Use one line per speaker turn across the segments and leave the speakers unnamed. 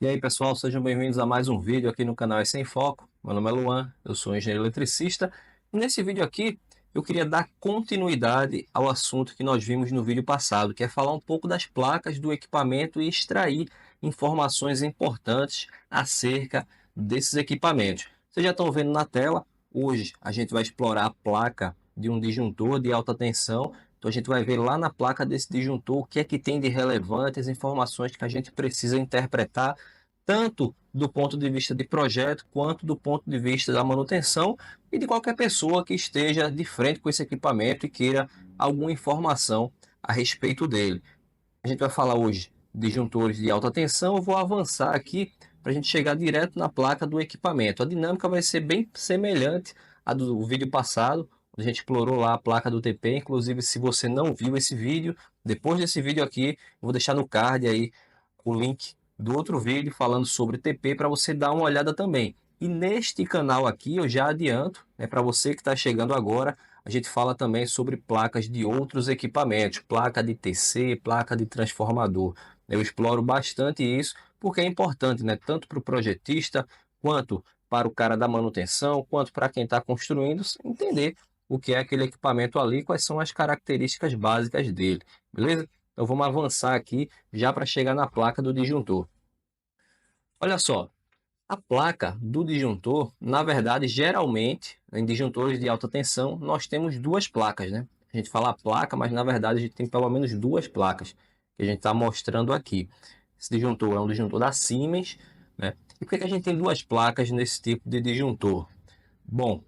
E aí pessoal, sejam bem-vindos a mais um vídeo aqui no canal Sem Foco. Meu nome é Luan, eu sou engenheiro eletricista e nesse vídeo aqui eu queria dar continuidade ao assunto que nós vimos no vídeo passado, que é falar um pouco das placas do equipamento e extrair informações importantes acerca desses equipamentos. Vocês já estão vendo na tela, hoje a gente vai explorar a placa de um disjuntor de alta tensão. Então a gente vai ver lá na placa desse disjuntor o que é que tem de relevante, as informações que a gente precisa interpretar, tanto do ponto de vista de projeto, quanto do ponto de vista da manutenção e de qualquer pessoa que esteja de frente com esse equipamento e queira alguma informação a respeito dele. A gente vai falar hoje de disjuntores de alta tensão. Eu vou avançar aqui para a gente chegar direto na placa do equipamento. A dinâmica vai ser bem semelhante à do vídeo passado, onde a gente explorou lá a placa do TP. Inclusive, se você não viu esse vídeo, depois desse vídeo aqui, eu vou deixar no card aí o link do outro vídeo falando sobre TP para você dar uma olhada também. E neste canal aqui eu já adianto, para você que está chegando agora, a gente fala também sobre placas de outros equipamentos, placa de TC, placa de transformador. Eu exploro bastante isso porque é importante, tanto para o projetista, quanto para o cara da manutenção, quanto para quem está construindo, entender o que é aquele equipamento ali, quais são as características básicas dele, beleza? Então vamos avançar aqui já para chegar na placa do disjuntor. Olha só, a placa do disjuntor, na verdade, geralmente, em disjuntores de alta tensão, nós temos duas placas, né? A gente fala placa, mas na verdade a gente tem pelo menos duas placas que a gente está mostrando aqui. Esse disjuntor é um disjuntor da Siemens, né? E por que a gente tem duas placas nesse tipo de disjuntor? Bom,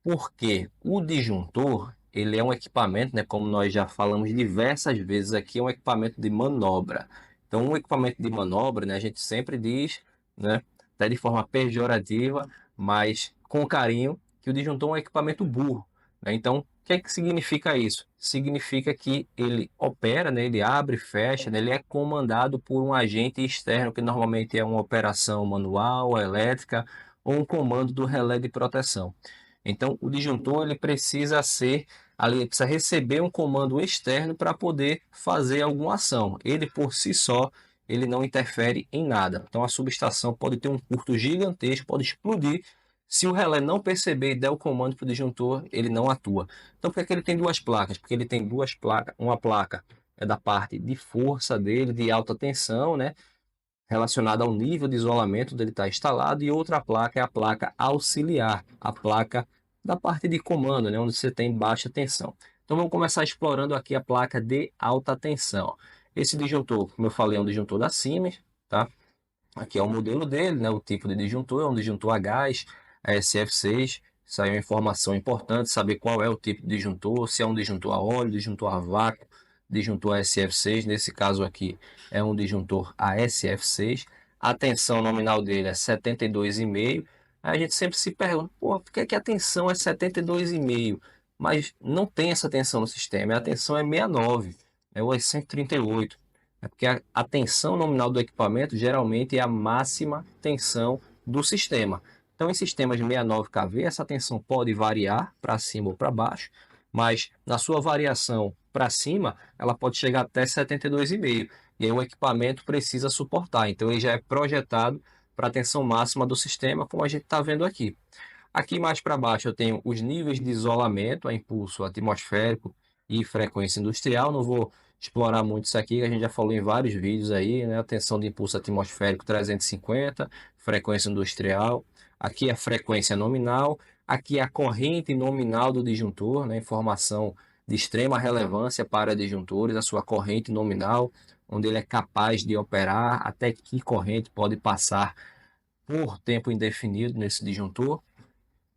porque o disjuntor, ele é um equipamento, como nós já falamos diversas vezes aqui, é um equipamento de manobra. Então, um equipamento de manobra, a gente sempre diz, até de forma pejorativa, mas com carinho, que o disjuntor é um equipamento burro. Então, o que é que significa isso? Significa que ele opera, ele abre e fecha, ele é comandado por um agente externo, que normalmente é uma operação manual, elétrica, ou um comando do relé de proteção. Então, o disjuntor ele precisa ser ali, precisa receber um comando externo para poder fazer alguma ação. Ele por si só, ele não interfere em nada. Então, a subestação pode ter um curto gigantesco, pode explodir. Se o relé não perceber e der o comando para o disjuntor, ele não atua. Então, por que ele tem duas placas? Porque ele tem duas placas. Uma placa é da parte de força dele, de alta tensão, relacionada ao nível de isolamento onde ele está instalado, e outra placa é a placa auxiliar, a placa da parte de comando, onde você tem baixa tensão. Então vamos começar explorando aqui a placa de alta tensão. Esse disjuntor, como eu falei, é um disjuntor da Siemens, tá? Aqui é o modelo dele, o tipo de disjuntor, é um disjuntor a gás, SF6. Isso aí é uma informação importante, saber qual é o tipo de disjuntor, se é um disjuntor a óleo, disjuntor a vácuo, disjuntor SF6. Nesse caso aqui é um disjuntor ASF6. A tensão nominal dele é 72,5. Aí a gente sempre se pergunta, por que a tensão é 72,5? Mas não tem essa tensão no sistema, a tensão é 69, ou 138. É porque a tensão nominal do equipamento geralmente é a máxima tensão do sistema. Então, em sistemas de 69 kV, essa tensão pode variar para cima ou para baixo, mas na sua variação para cima, ela pode chegar até 72,5. E aí o equipamento precisa suportar. Então, ele já é projetado para a tensão máxima do sistema, como a gente está vendo aqui. Aqui mais para baixo eu tenho os níveis de isolamento a impulso atmosférico e frequência industrial. Não vou explorar muito isso aqui, que a gente já falou em vários vídeos aí, A tensão de impulso atmosférico 350, frequência industrial. Aqui a frequência nominal, aqui a corrente nominal do disjuntor, Informação de extrema relevância para disjuntores, a sua corrente nominal, onde ele é capaz de operar, até que corrente pode passar por tempo indefinido nesse disjuntor.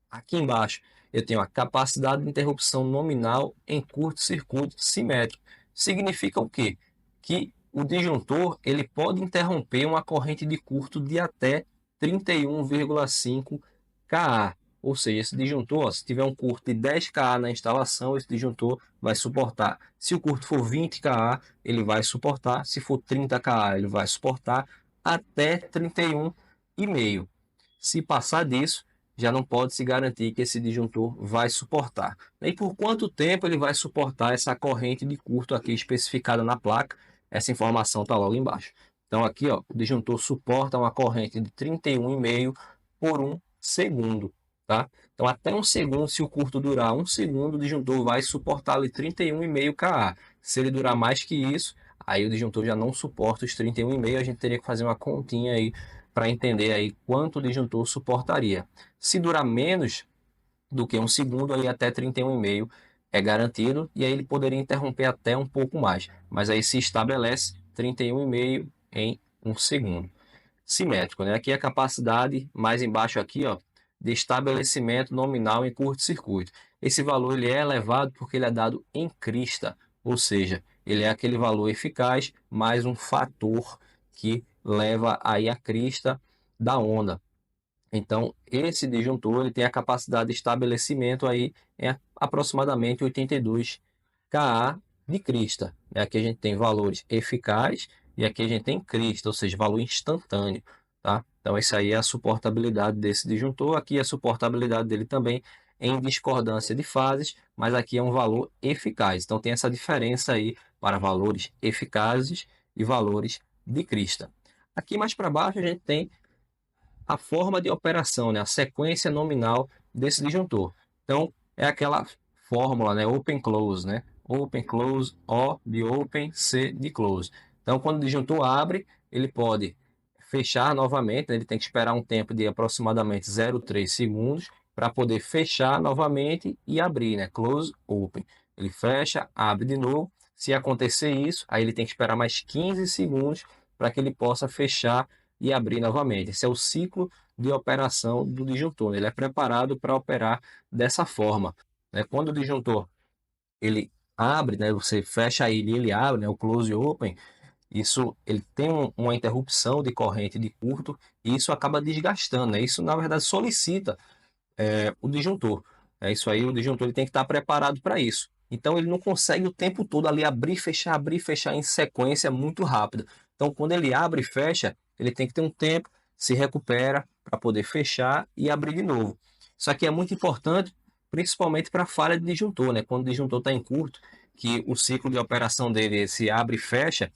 Aqui embaixo eu tenho a capacidade de interrupção nominal em curto-circuito simétrico. Significa o quê? Que o disjuntor ele pode interromper uma corrente de curto de até 31,5 kA. Ou seja, esse disjuntor, se tiver um curto de 10 kA na instalação, esse disjuntor vai suportar. Se o curto for 20 kA, ele vai suportar. Se for 30 kA, ele vai suportar até 31,5. Se passar disso, já não pode se garantir que esse disjuntor vai suportar. E por quanto tempo ele vai suportar essa corrente de curto aqui especificada na placa? Essa informação está logo embaixo. Então aqui, ó, o disjuntor suporta uma corrente de 31,5 por 1 segundo, tá? Então até 1 segundo, se o curto durar 1 segundo, o disjuntor vai suportar ali 31,5 kA. Se ele durar mais que isso, aí o disjuntor já não suporta os 31,5, a gente teria que fazer uma continha aí para entender aí quanto o disjuntor suportaria. Se durar menos do que 1 segundo, aí até 31,5 é garantido, e aí ele poderia interromper até um pouco mais, mas aí se estabelece 31,5 em 1 segundo. Simétrico, né? Aqui a capacidade, mais embaixo aqui, ó, de estabelecimento nominal em curto-circuito. Esse valor ele é elevado porque ele é dado em crista, ou seja, ele é aquele valor eficaz mais um fator que leva aí a crista da onda. Então, esse disjuntor ele tem a capacidade de estabelecimento aí em aproximadamente 82 kA de crista. Aqui a gente tem valores eficazes e aqui a gente tem crista, ou seja, valor instantâneo. Tá? Então, isso aí é a suportabilidade desse disjuntor. Aqui a suportabilidade dele também em discordância de fases, mas aqui é um valor eficaz. Então, tem essa diferença aí para valores eficazes e valores de crista. Aqui mais para baixo a gente tem a forma de operação, né? A sequência nominal desse disjuntor. Então, é aquela fórmula, né? Open, close, né? Open, close, O de open, C de close. Então, quando o disjuntor abre, ele pode fechar novamente, né? Ele tem que esperar um tempo de aproximadamente 0,3 segundos para poder fechar novamente e abrir, né? Close, open. Ele fecha, abre de novo. Se acontecer isso, aí ele tem que esperar mais 15 segundos para que ele possa fechar e abrir novamente. Esse é o ciclo de operação do disjuntor. Ele é preparado para operar dessa forma, né? Quando o disjuntor ele abre, né? Você fecha ele e ele abre, né? O close open. Isso ele tem uma interrupção de corrente de curto e isso acaba desgastando, né? Isso na verdade solicita o disjuntor. É isso aí, o disjuntor ele tem que estar preparado para isso. Então ele não consegue o tempo todo ali abrir e fechar em sequência muito rápido. Então quando ele abre e fecha, ele tem que ter um tempo, se recupera para poder fechar e abrir de novo. Isso aqui é muito importante, principalmente para a falha de disjuntor, né? Quando o disjuntor está em curto, que o ciclo de operação dele se abre e fecha,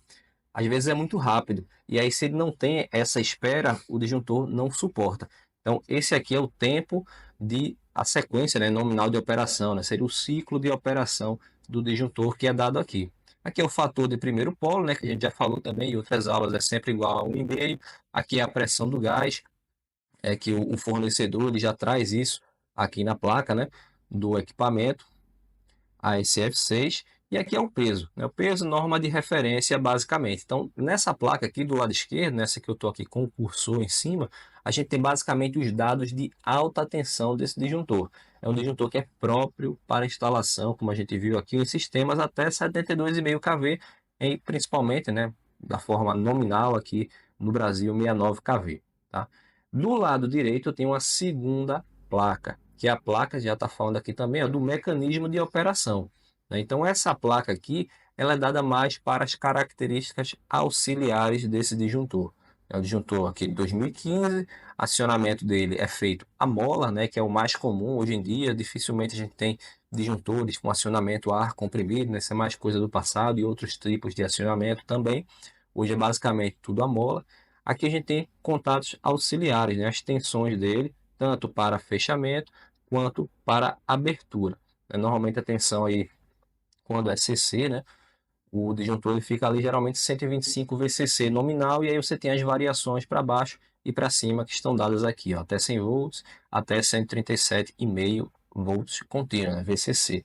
às vezes é muito rápido. E aí, se ele não tem essa espera, o disjuntor não suporta. Então, esse aqui é o tempo de a sequência, né, nominal de operação, né? Seria o ciclo de operação do disjuntor que é dado aqui. Aqui é o fator de primeiro polo, né, que a gente já falou também em outras aulas, é sempre igual a 1,5. Aqui é a pressão do gás, é que o fornecedor ele já traz isso aqui na placa, né, do equipamento. ASF6, e aqui é o peso, né? O peso, norma de referência, basicamente. Então, nessa placa aqui do lado esquerdo, nessa que eu estou aqui com o cursor em cima, a gente tem basicamente os dados de alta tensão desse disjuntor. É um disjuntor que é próprio para instalação, como a gente viu aqui, em sistemas até 72,5 kV, e principalmente, né, da forma nominal aqui no Brasil, 69 kV. Tá? Do lado direito, eu tenho uma segunda placa, que a placa já está falando aqui também ó, do mecanismo de operação, né? Então essa placa aqui ela é dada mais para as características auxiliares desse disjuntor. É o disjuntor aqui de 2015, acionamento dele é feito a mola, né, que é o mais comum hoje em dia. Dificilmente a gente tem disjuntores com acionamento a ar comprimido, né? Isso é mais coisa do passado, e outros tipos de acionamento também. Hoje é basicamente tudo a mola. Aqui a gente tem contatos auxiliares, né, as tensões dele, tanto para fechamento quanto para abertura. Normalmente a tensão aí, quando é CC, né, o disjuntor ele fica ali geralmente 125 VCC nominal, e aí você tem as variações para baixo e para cima que estão dadas aqui, ó, até 100 volts, até 137,5 volts contínuo, né, VCC.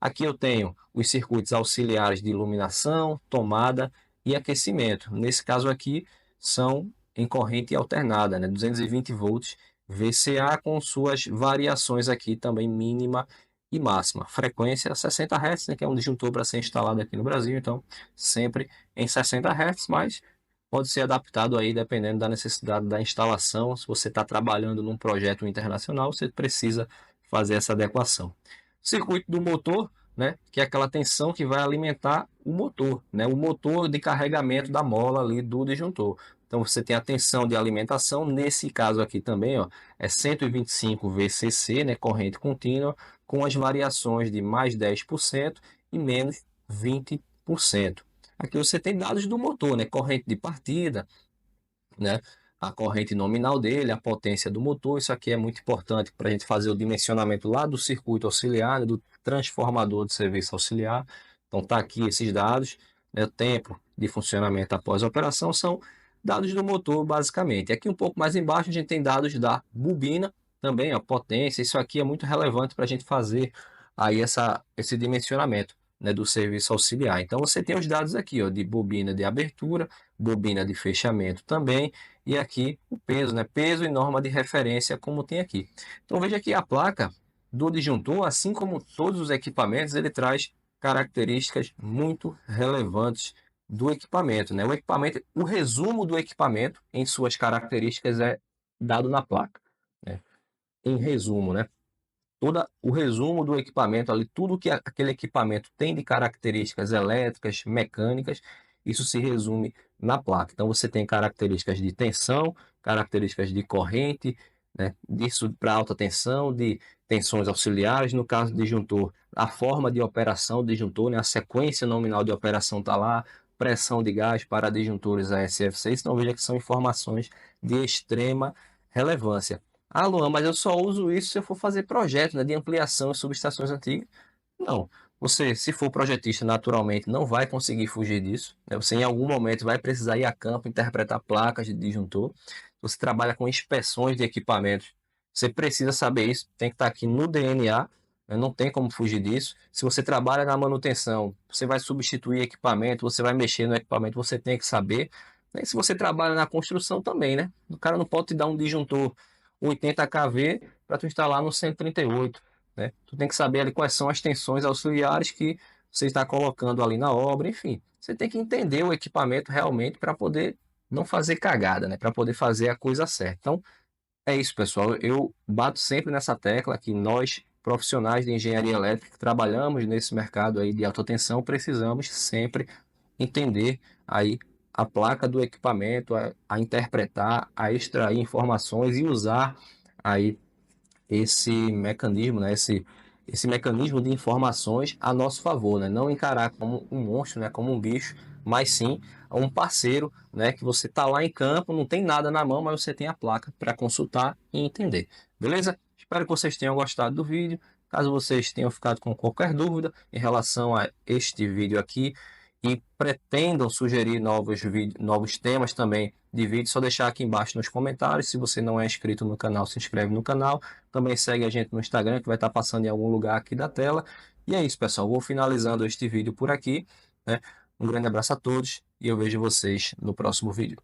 Aqui eu tenho os circuitos auxiliares de iluminação, tomada e aquecimento. Nesse caso aqui são em corrente alternada, né? 220 volts VCA com suas variações aqui também mínima e máxima. Frequência 60 Hz, né? Que é um disjuntor para ser instalado aqui no Brasil, então sempre em 60 Hz, mas pode ser adaptado aí dependendo da necessidade da instalação. Se você está trabalhando num projeto internacional, você precisa fazer essa adequação. Circuito do motor, né, que é aquela tensão que vai alimentar o motor, né, o motor de carregamento da mola ali do disjuntor. Então você tem a tensão de alimentação, nesse caso aqui também, ó, é 125 VCC, né, corrente contínua, com as variações de mais 10% e menos 20%. Aqui você tem dados do motor, né? Corrente de partida, né? A corrente nominal dele, a potência do motor. Isso aqui é muito importante para a gente fazer o dimensionamento lá do circuito auxiliar, né? Do transformador de serviço auxiliar. Então tá aqui esses dados, né? O tempo de funcionamento após a operação são dados do motor, basicamente. Aqui um pouco mais embaixo a gente tem dados da bobina, também a potência. Isso aqui é muito relevante para a gente fazer aí esse dimensionamento, né, do serviço auxiliar. Então você tem os dados aqui, ó, de bobina de abertura, bobina de fechamento também, e aqui o peso, né, peso e norma de referência, como tem aqui. Então veja que a placa do disjuntor, assim como todos os equipamentos, ele traz características muito relevantes do equipamento, né? O resumo do equipamento em suas características é dado na placa, né? Em resumo, né? Todo o resumo do equipamento ali, tudo que aquele equipamento tem de características elétricas, mecânicas, isso se resume na placa. Então você tem características de tensão, características de corrente, né, disso para alta tensão, de tensões auxiliares, no caso de disjuntor, a forma de operação do disjuntor, né, a sequência nominal de operação está lá, pressão de gás para disjuntores ASF6, então veja que são informações de extrema relevância. Ah, Luan, mas eu só uso isso se eu for fazer projeto, né, de ampliação em subestações antigas. Não. Você, se for projetista, naturalmente não vai conseguir fugir disso, né? Você em algum momento vai precisar ir a campo, interpretar placas de disjuntor. Você trabalha com inspeções de equipamentos. Você precisa saber isso, tem que estar aqui no DNA, né? Não tem como fugir disso. Se você trabalha na manutenção, você vai substituir equipamento, você vai mexer no equipamento, você tem que saber. E se você trabalha na construção também, né? O cara não pode te dar um disjuntor 80 kV para tu instalar no 138, né? Tu tem que saber ali quais são as tensões auxiliares que você está colocando ali na obra, enfim. Você tem que entender o equipamento realmente para poder não fazer cagada, né? Para poder fazer a coisa certa. Então, é isso, pessoal. Eu bato sempre nessa tecla que nós, profissionais de engenharia elétrica, que trabalhamos nesse mercado aí de alta tensão, precisamos sempre entender aí a placa do equipamento, a interpretar, a extrair informações e usar aí esse mecanismo, né? Esse mecanismo de informações a nosso favor, né? Não encarar como um monstro, né? Como um bicho, mas sim um parceiro, né? Que você está lá em campo, não tem nada na mão, mas você tem a placa para consultar e entender. Beleza? Espero que vocês tenham gostado do vídeo. Caso vocês tenham ficado com qualquer dúvida em relação a este vídeo aqui e pretendam sugerir novos temas também de vídeo, só deixar aqui embaixo nos comentários. Se você não é inscrito no canal, se inscreve no canal. Também segue a gente no Instagram, que vai estar passando em algum lugar aqui da tela. E é isso, pessoal. Vou finalizando este vídeo por aqui, né? Um grande abraço a todos e eu vejo vocês no próximo vídeo.